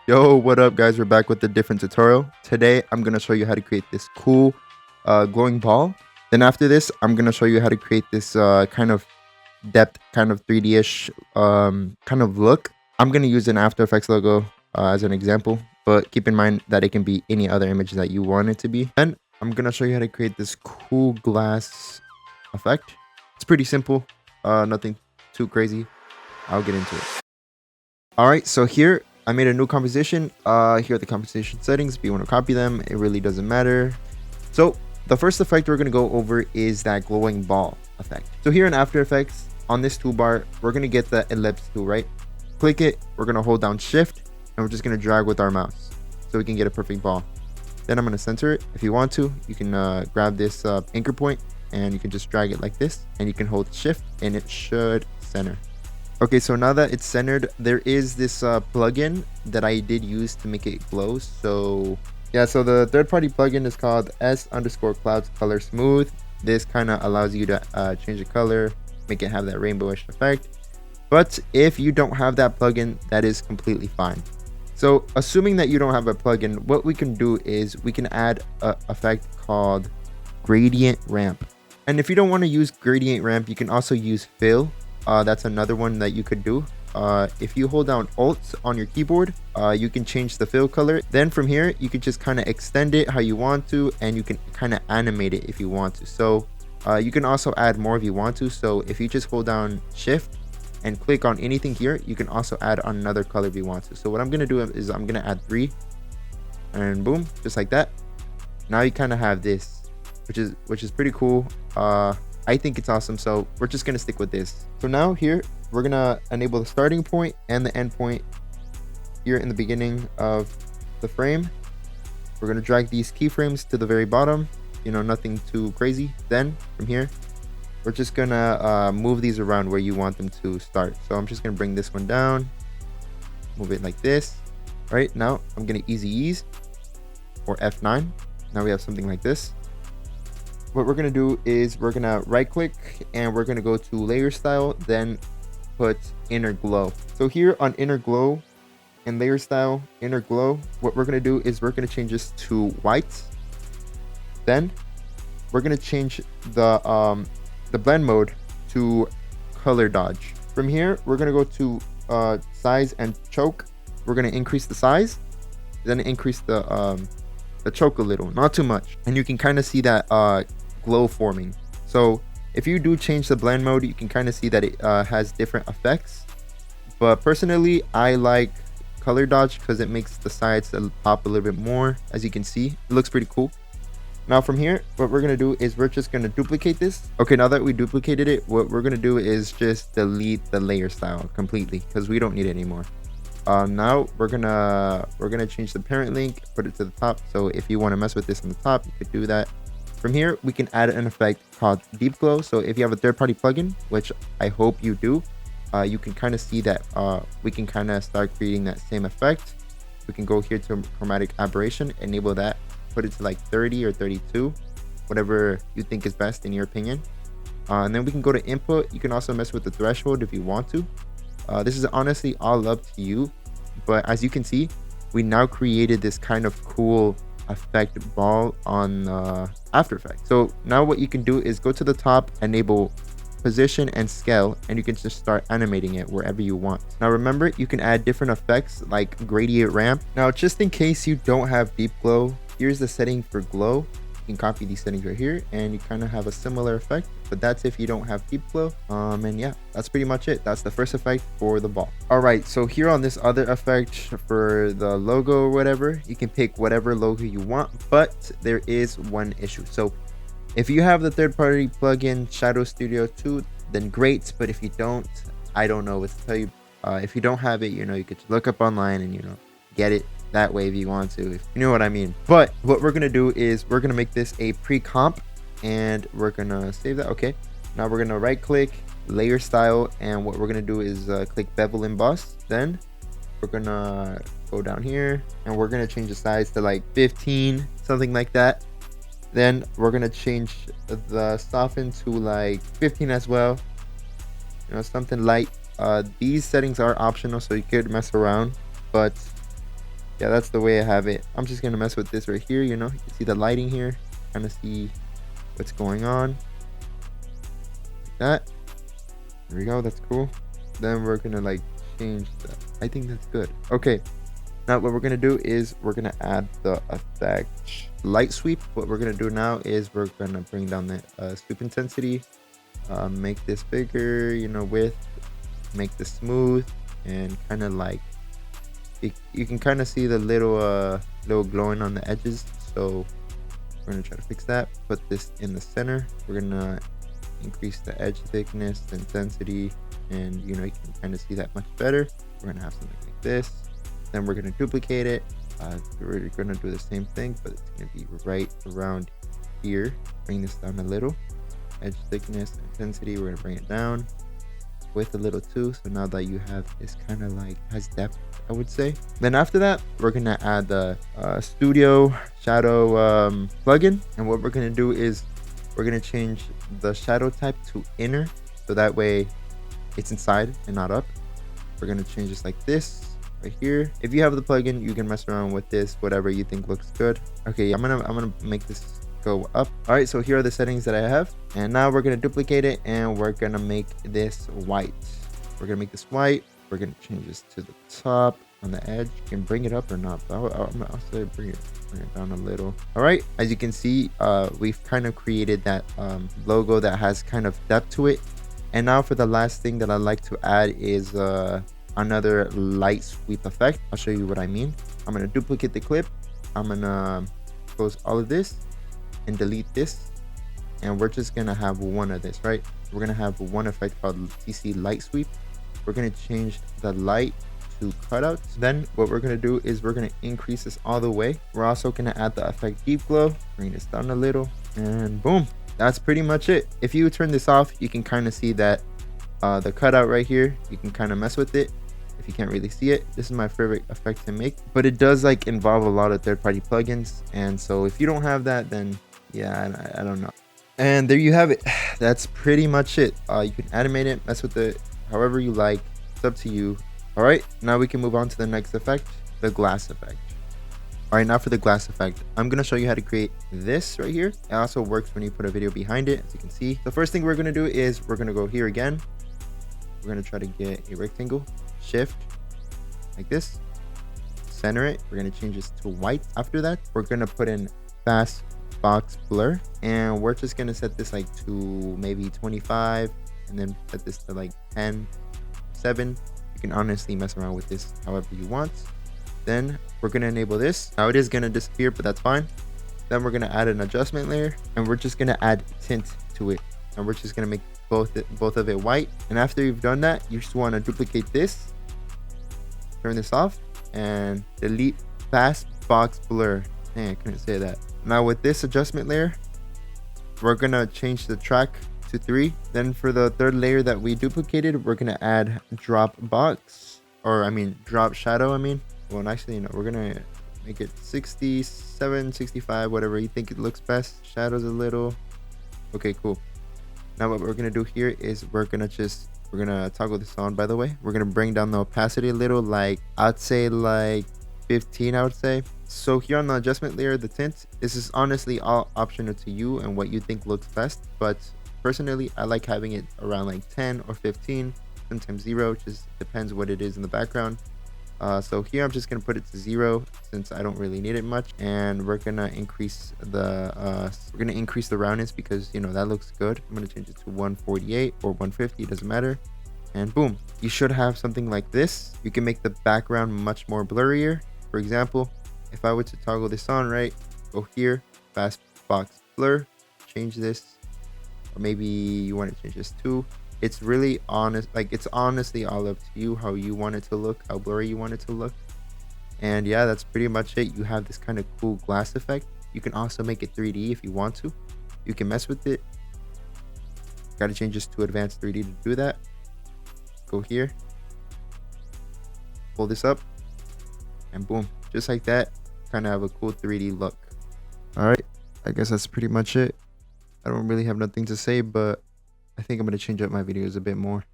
Yo, what up guys? We're back with a different tutorial. Today I'm going to show you how to create this cool glowing ball. Then after this, I'm going to show you how to create this kind of depth, kind of 3D-ish kind of look. I'm going to use an After Effects logo as an example, but keep in mind that it can be any other image that you want it to be. Then I'm going to show you how to create this cool glass effect. It's pretty simple, nothing too crazy. I'll get into it. Alright, so here I made a new composition. Here are the composition settings. If you want to copy them, it really doesn't matter. So the first effect we're going to go over is that glowing ball effect. So here in After Effects, on this toolbar, we're going to get the ellipse tool, right? Click it, we're going to hold down shift, and we're just going to drag with our mouse so we can get a perfect ball. Then I'm going to center it. If you want to, you can grab this anchor point and you can just drag it like this, and you can hold shift and it should center. Okay, so now that it's centered, there is this plugin that I did use to make it glow. So yeah, so the third-party plugin is called S_Clouds Color Smooth. This kind of allows you to change the color, make it have that rainbowish effect. But if you don't have that plugin, that is completely fine. So assuming that you don't have a plugin, what we can do is we can add an effect called gradient ramp. And if you don't want to use gradient ramp, you can also use fill. That's another one that you could do. If you hold down Alt on your keyboard, you can change the fill color. Then from here, you can just kind of extend it how you want to, and you can kind of animate it if you want to. So you can also add more if you want to. So if you just hold down Shift and click on anything here, you can also add on another color if you want to. So what I'm going to do is I'm going to add 3, and boom, just like that. Now you kind of have this, which is pretty cool. I think it's awesome, so we're just gonna stick with this. So now here we're gonna enable the starting point and the end point here in the beginning of the frame. We're gonna drag these keyframes to the very bottom, you know, nothing too crazy. Then from here we're just gonna move these around where you want them to start. So I'm just gonna bring this one down, move it like this. Right now I'm gonna easy ease or F9. Now we have something like this. What we're going to do is we're going to right click and we're going to go to layer style, then put inner glow. So here on inner glow and layer style, inner glow, what we're going to do is we're going to change this to white. Then we're going to change the blend mode to color dodge. From here, we're going to go to size and choke. We're going to increase the size, then increase the choke a little, not too much, and you can kind of see that glow forming. So if you do change the blend mode, you can kind of see that it has different effects, but personally I like color dodge because it makes the sides pop a little bit more. As you can see, it looks pretty cool. Now from here, what we're going to do is we're just going to duplicate this. Okay, now that we duplicated it, what we're going to do is just delete the layer style completely because we don't need it anymore. Now we're gonna change the parent link, put it to the top. So if you want to mess with this on the top, you could do that. From here, we can add an effect called deep glow. So if you have a third-party plugin, which I hope you do, you can kind of see that we can kind of start creating that same effect. We can go here to chromatic aberration, enable that, put it to like 30 or 32, whatever you think is best in your opinion. And then we can go to input. You can also mess with the threshold if you want to. This is honestly all up to you, but as you can see, we now created this kind of cool effect ball on After Effects. So now what you can do is go to the top, enable position and scale, and you can just start animating it wherever you want. Now remember, you can add different effects like gradient ramp. Now just in case you don't have deep glow, here's the setting for glow. You can copy these settings right here and you kind of have a similar effect, but that's if you don't have deep glow. And yeah, that's pretty much it. That's the first effect for the ball. All right, so here on this other effect for the logo or whatever, you can pick whatever logo you want, but there is one issue. So if you have the third-party plugin Shadow Studio 2, then great, but if you don't, I don't know what to tell you. If you don't have it, you know, you could look up online and, you know, get it that way if you want to, if you know what I mean. But what we're gonna do is we're gonna make this a pre-comp and we're gonna save that. Okay, now we're gonna right click, layer style, and what we're gonna do is click Bevel Emboss. Then we're gonna go down here and we're gonna change the size to like 15, something like that. Then we're gonna change the soften to like 15 as well, you know, something light. These settings are optional, so you could mess around, but Yeah, that's the way I have it. I'm just gonna mess with this right here. You know, you can see the lighting here, kind of see what's going on, like that. There we go, that's cool. Then we're gonna like change that. I think that's good. Okay, now what we're gonna do is we're gonna add the effect light sweep. What we're gonna do now is we're gonna bring down the sweep intensity, make this bigger, you know, width, make this smooth, and kind of like you can kind of see the little glowing on the edges. So we're gonna try to fix that. Put this in the center. We're gonna increase the edge thickness, the intensity, and you know, you can kind of see that much better. We're gonna have something like this. Then we're gonna duplicate it. We're gonna do the same thing, but it's gonna be right around here. Bring this down a little. Edge thickness, intensity, we're gonna bring it down. Width a little too. So now that you have this kind of like has depth, I would say. Then after that, we're gonna add the studio shadow plugin. And what we're gonna do is we're gonna change the shadow type to inner, so that way it's inside and not up. We're gonna change this like this right here. If you have the plugin, you can mess around with this, whatever you think looks good. Okay, I'm gonna make this go up. All right, so here are the settings that I have, and now we're gonna duplicate it and we're gonna make this white. We're gonna make this white. We're gonna change this to the top on the edge. You can bring it up or not, but I'll say bring it down a little. All right, as you can see, we've kind of created that logo that has kind of depth to it. And now for the last thing that I like to add is another light sweep effect. I'll show you what I mean. I'm gonna duplicate the clip. I'm gonna close all of this and delete this, and we're just gonna have one of this, right? We're gonna have one effect called TC light sweep. We're gonna change the light to cutouts. Then what we're gonna do is we're gonna increase this all the way. We're also gonna add the effect deep glow, bring this down a little, and boom, that's pretty much it. If you turn this off, you can kind of see that the cutout right here, you can kind of mess with it if you can't really see it. This is my favorite effect to make, but it does like involve a lot of third-party plugins, and so if you don't have that, then yeah, I don't know. And there you have it. That's pretty much it. You can animate it, mess with it however you like. It's up to you. All right, now we can move on to the next effect, the glass effect. All right, now for the glass effect, I'm gonna show you how to create this right here. It also works when you put a video behind it, as you can see. The first thing we're gonna do is we're gonna go here again. We're gonna try to get a rectangle, shift, like this, center it. We're gonna change this to white. After that, we're gonna put in fast box blur, and we're just gonna set this like to maybe 25, and then set this to like 10, 7. You can honestly mess around with this however you want. Then we're gonna enable this. Now it is gonna disappear, but that's fine. Then we're gonna add an adjustment layer, and we're just gonna add tint to it, and we're just gonna make both of it white. And after you've done that, you just want to duplicate this, turn this off, and delete fast box blur. Dang, I couldn't say that. Now with this adjustment layer, we're gonna change the track to 3. Then for the third layer that we duplicated, we're gonna add drop box, or I mean drop shadow. Well, actually, no, we're gonna make it 67, 65, whatever you think it looks best. Shadows a little. Okay, cool. Now what we're gonna do here is we're gonna toggle this on. By the way, we're gonna bring down the opacity a little, like I'd say like 15, I would say. So here on the adjustment layer, the tint, this is honestly all optional to you and what you think looks best, but personally I like having it around like 10 or 15, sometimes 0, just depends what it is in the background. So here I'm just gonna put it to 0 since I don't really need it much, and we're gonna increase the roundness because you know that looks good. I'm gonna change it to 148 or 150, it doesn't matter, and boom, you should have something like this. You can make the background much more blurrier. For example, if I were to toggle this on, right, go here, fast box blur, change this, or maybe you want to change this too. It's really honest, like it's honestly all up to you how you want it to look, how blurry you want it to look. And yeah, that's pretty much it. You have this kind of cool glass effect. You can also make it 3D if you want to. You can mess with it. Got to change this to advanced 3D to do that. Go here, pull this up, and boom, just like that, kind of have a cool 3D look. All right, I guess that's pretty much it. I don't really have nothing to say, but I think I'm going to change up my videos a bit more.